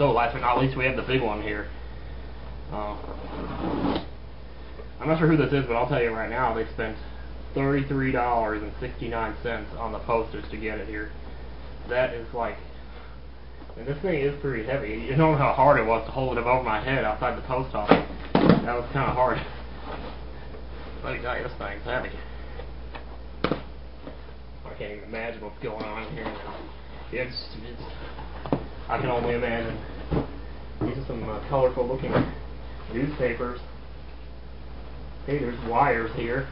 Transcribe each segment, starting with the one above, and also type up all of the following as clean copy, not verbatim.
So last but not least, we have the big one here. I'm not sure who this is, but I'll tell you right now, they spent $33.69 on the posters to get it here. That is like, and this thing is pretty heavy. You know how hard it was to hold it above my head outside the post office. That was kind of hard. Let me tell you, this thing's heavy. I can't even imagine what's going on here now. It's I can only imagine. These are some colorful looking newspapers. Hey, there's wires here.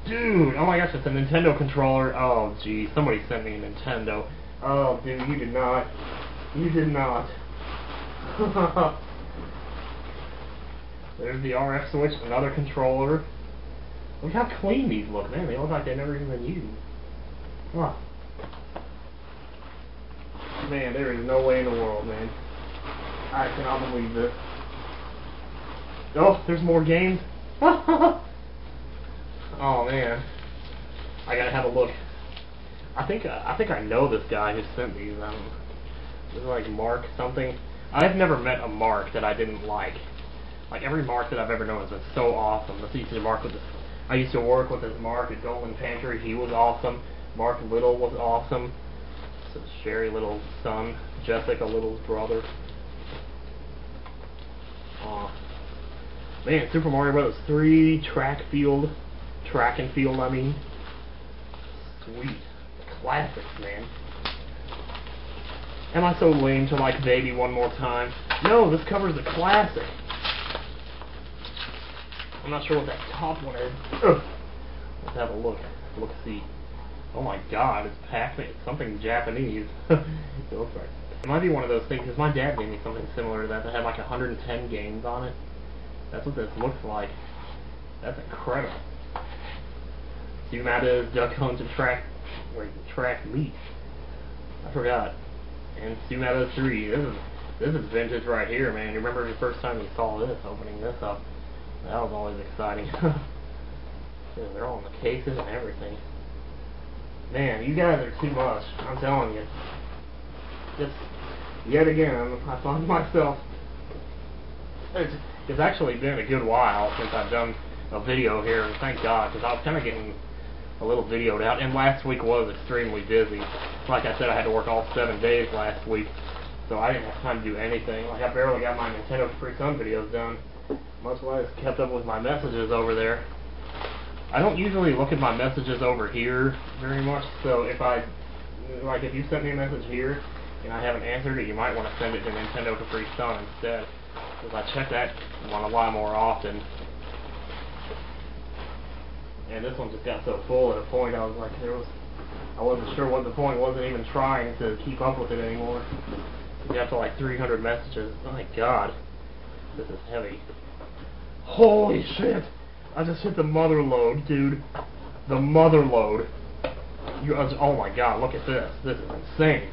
Dude, oh my gosh, it's a Nintendo controller. Oh, geez, somebody sent me a Nintendo. Oh, dude, you did not. You did not. There's the RF switch, another controller. Look how clean these look, man. They look like they've never even been used. Huh. Man, there is no way in the world, man. I cannot believe this. Oh, there's more games. Oh man, I gotta have a look. I think I know this guy who sent these. This is like Mark something. I've never met a Mark that I didn't like. Like every Mark that I've ever known has been so awesome. This used to Mark with this. I used to work with this Mark at Golden Pantry. He was awesome. Mark Little was awesome. So Sherry Little's son, Jessica Little's brother. Man, Super Mario Bros. 3 track and field, I mean. Sweet. Classics, man. Am I so lame to like Baby one more time? No, this covers the classic. I'm not sure what that top one is. Ugh. Let's have a look. Look-see. Oh my god, it's Pac-Man. It's something Japanese. It looks like. It might be one of those things, because my dad gave me something similar to that that had like 110 games on it. That's what this looks like. That's incredible. Sumata is Duck Hunt and Track Meet. I forgot. And Sumata 3. This is vintage right here, man. You remember the first time you saw this, opening this up? That was always exciting. Yeah, they're all in the cases and everything. Man, you guys are too much. I'm telling you. Just yet again, I find myself. It's actually been a good while since I've done a video here, and thank God, because I was kind of getting a little videoed out, and last week was extremely busy. Like I said, I had to work all 7 days last week, so I didn't have time to do anything. Like, I barely got my Nintendo Capri Sun videos done, much less kept up with my messages over there. I don't usually look at my messages over here very much, so if if you sent me a message here, and I haven't answered it, you might want to send it to Nintendo Capri Sun instead. Because I check that one a lot more often. And this one just got so full at a point I was like, I wasn't sure what the point, wasn't even trying to keep up with it anymore. You have to like 300 messages. Oh my god. This is heavy. Holy shit! I just hit the mother load, dude. The mother load. Oh my god, look at this. This is insane.